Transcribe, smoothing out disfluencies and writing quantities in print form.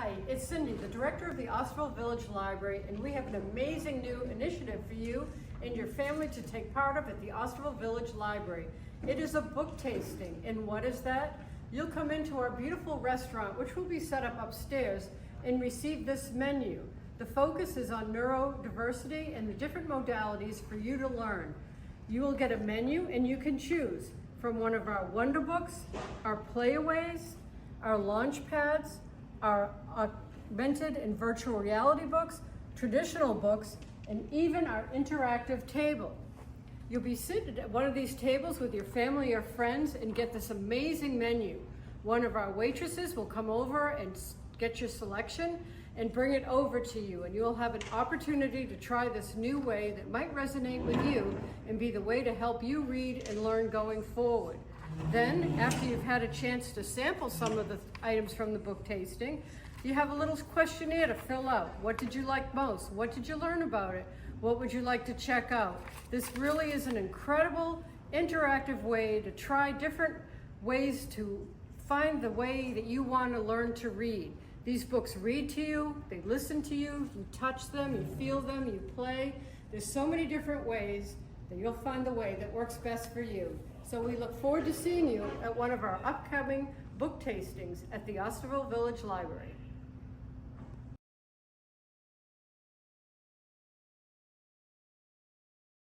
Hi, it's Cindy, the director of the Osterville Village Library, and we have an amazing new initiative for you and your family to take part of at the Osterville Village Library. It is a book tasting, and what is that? You'll come into our beautiful restaurant, which will be set up upstairs, and receive this menu. The focus is on neurodiversity and the different modalities for you to learn. You will get a menu, and you can choose from one of our WONDERBOOKS, our playaways, our LAUNCHPADS, our augmented and virtual reality books, traditional books, and even our interactive table. You'll be seated at one of these tables with your family or friends and get this amazing menu. One of our waitresses will come over and get your selection and bring it over to you, and you'll have an opportunity to try this new way that might resonate with you and be the way to help you read and learn going forward. Then, after you've had a chance to sample some of the items from the book tasting, you have a little questionnaire to fill out. What did you like most? What did you learn about it? What would you like to check out? This really is an incredible interactive way to try different ways to find the way that you want to learn to read. These books read to you, they listen to you, you touch them, you feel them, you play. There's so many different ways that you'll find the way that works best for you. So we look forward to seeing you at one of our upcoming book tastings at the Osterville Village Library.